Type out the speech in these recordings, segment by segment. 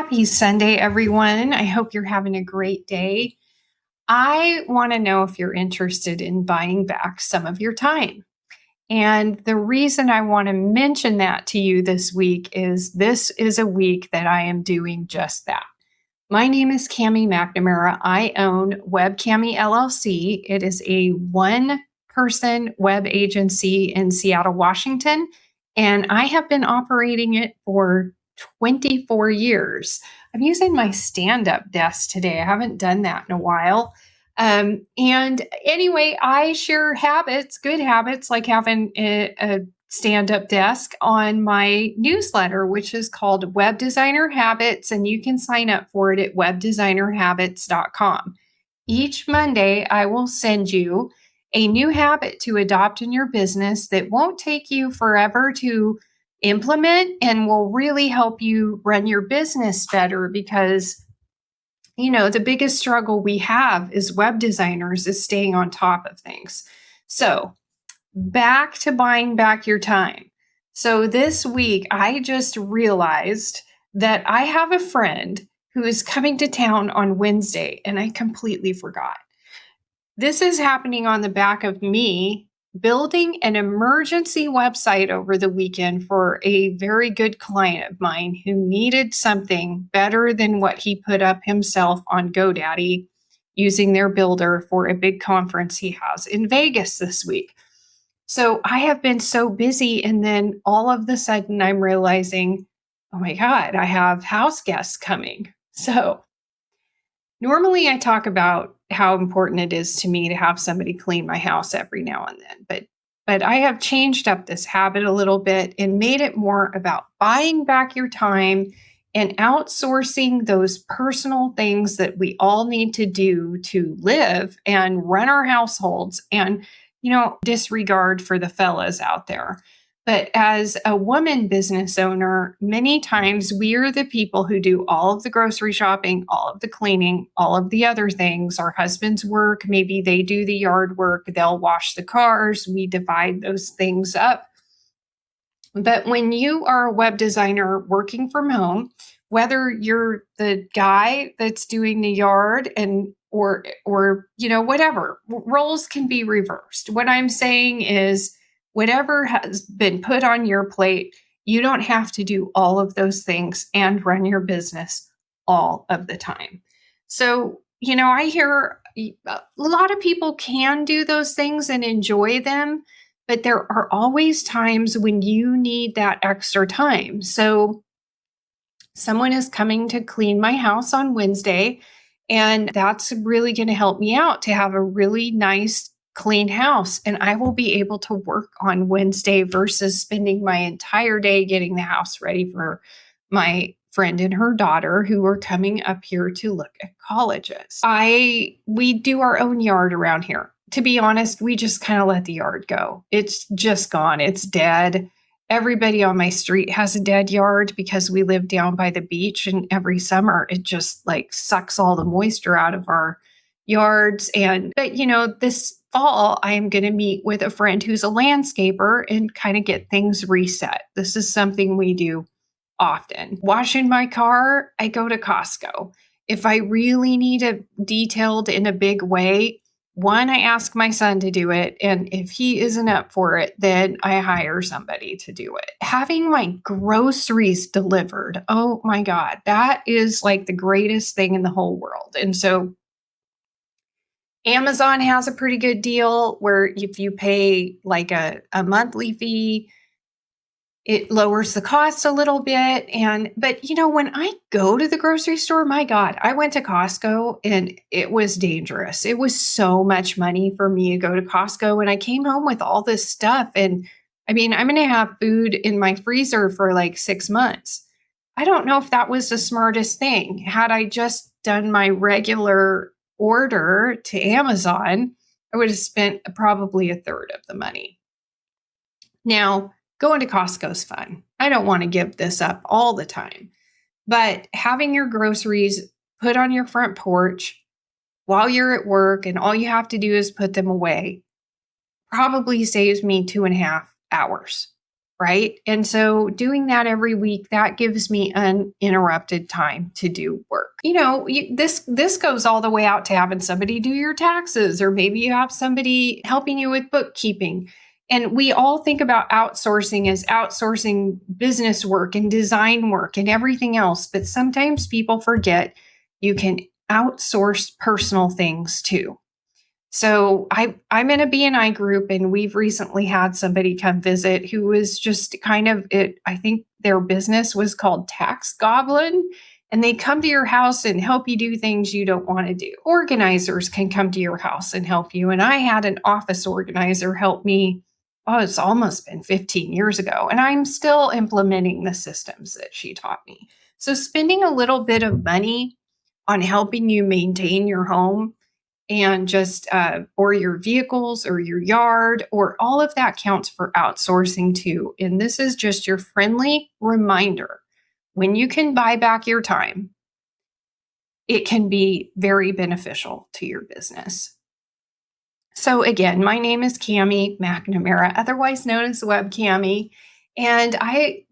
Happy Sunday, everyone. I hope you're having a great day. I want to know if you're interested in buying back some of your time. And the reason I want to mention that to you this week is a week that I am doing just that. My name is Cami McNamara. I own WebCami LLC. It is a one-person web agency in Seattle, Washington, and I have been operating it for 24 years. I'm using my stand-up desk today. I haven't done that in a while. And anyway, I share habits, good habits, like having a stand-up desk on my newsletter, which is called Web Designer Habits, and you can sign up for it at webdesignerhabits.com. Each Monday, I will send you a new habit to adopt in your business that won't take you forever to implement and will really help you run your business better because, the biggest struggle we have as web designers is staying on top of things. So back to buying back your time. So this week, I just realized that I have a friend who is coming to town on Wednesday, and I completely forgot. This is happening on the back of me building an emergency website over the weekend for a very good client of mine who needed something better than what he put up himself on GoDaddy using their builder for a big conference he has in Vegas this week. So I have been so busy, and then all of a sudden I'm realizing, oh my God, I have house guests coming. So normally I talk about how important it is to me to have somebody clean my house every now and then. But I have changed up this habit a little bit and made it more about buying back your time and outsourcing those personal things that we all need to do to live and run our households and, disregard for the fellas out there. But as a woman business owner, many times we are the people who do all of the grocery shopping, all of the cleaning, all of the other things. Our husbands work, maybe they do the yard work, they'll wash the cars. We divide those things up. But when you are a web designer working from home, whether you're the guy that's doing the yard or whatever, roles can be reversed. What I'm saying is, whatever has been put on your plate, you don't have to do all of those things and run your business all of the time. So, I hear a lot of people can do those things and enjoy them, but there are always times when you need that extra time. So someone is coming to clean my house on Wednesday, and that's really going to help me out to have a really nice clean house, and I will be able to work on Wednesday versus spending my entire day getting the house ready for my friend and her daughter who are coming up here to look at colleges. We do our own yard around here. To be honest, we just kind of let the yard go. It's just gone. It's dead. Everybody on my street has a dead yard because we live down by the beach, and every summer it just sucks all the moisture out of our yards. But this fall, I am going to meet with a friend who's a landscaper and kind of get things reset. This is something we do often. Washing my car, I go to Costco. If I really need it detailed in a big way, one, I ask my son to do it. And if he isn't up for it, then I hire somebody to do it. Having my groceries delivered, oh my God, that is the greatest thing in the whole world. And so Amazon has a pretty good deal where if you pay a monthly fee, it lowers the cost a little bit. But when I go to the grocery store, my God, I went to Costco and it was dangerous. It was so much money for me to go to Costco, and I came home with all this stuff. And I'm going to have food in my freezer for 6 months. I don't know if that was the smartest thing. Had I just done my regular order to Amazon, I would have spent probably a third of the money. Now, going to Costco is fun. I don't want to give this up all the time, but having your groceries put on your front porch while you're at work and all you have to do is put them away probably saves me 2.5 hours right? And so doing that every week, that gives me uninterrupted time to do work. This goes all the way out to having somebody do your taxes, or maybe you have somebody helping you with bookkeeping. And we all think about outsourcing as outsourcing business work and design work and everything else. But sometimes people forget you can outsource personal things too. So I'm in a BNI group, and we've recently had somebody come visit who was just kind of it. I think their business was called Tax Goblin, and they come to your house and help you do things you don't want to do. Organizers can come to your house and help you. And I had an office organizer help me. Oh, it's almost been 15 years ago, and I'm still implementing the systems that she taught me. So spending a little bit of money on helping you maintain your home and just, or your vehicles or your yard, or all of that counts for outsourcing too. And this is just your friendly reminder. When you can buy back your time, it can be very beneficial to your business. So again, my name is Cami McNamara, otherwise known as WebCami, and I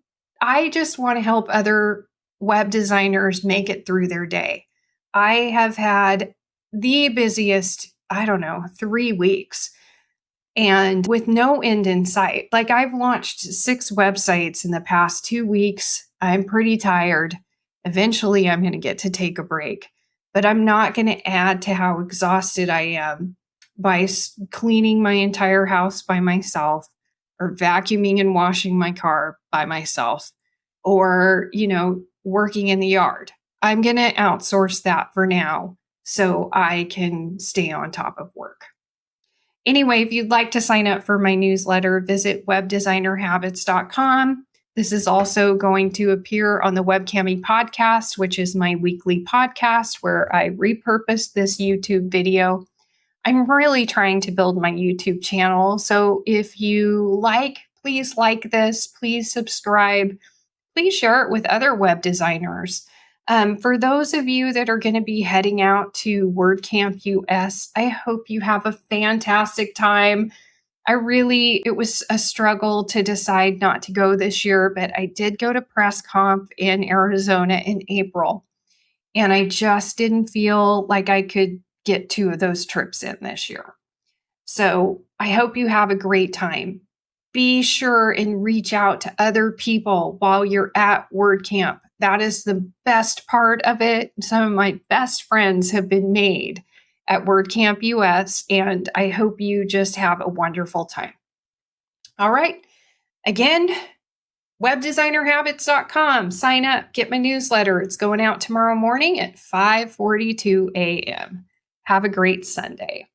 just want to help other web designers make it through their day. I have had the busiest, 3 weeks, and with no end in sight. Like, I've launched 6 websites in the past 2 weeks. I'm pretty tired. Eventually, I'm going to get to take a break, but I'm not going to add to how exhausted I am by cleaning my entire house by myself, or vacuuming and washing my car by myself, or, working in the yard. I'm going to outsource that for now so I can stay on top of work. Anyway, if you'd like to sign up for my newsletter, visit webdesignerhabits.com. This is also going to appear on the WebCami Podcast, which is my weekly podcast where I repurpose this YouTube video. I'm really trying to build my YouTube channel. So if you please like this, please subscribe, please share it with other web designers. For those of you that are going to be heading out to WordCamp US, I hope you have a fantastic time. It was a struggle to decide not to go this year, but I did go to PressConf in Arizona in April, and I just didn't feel like I could get 2 of those trips in this year. So I hope you have a great time. Be sure and reach out to other people while you're at WordCamp. That is the best part of it. Some of my best friends have been made at WordCamp US, and I hope you just have a wonderful time. All right. Again, webdesignerhabits.com. Sign up, get my newsletter. It's going out tomorrow morning at 5:42 a.m. Have a great Sunday.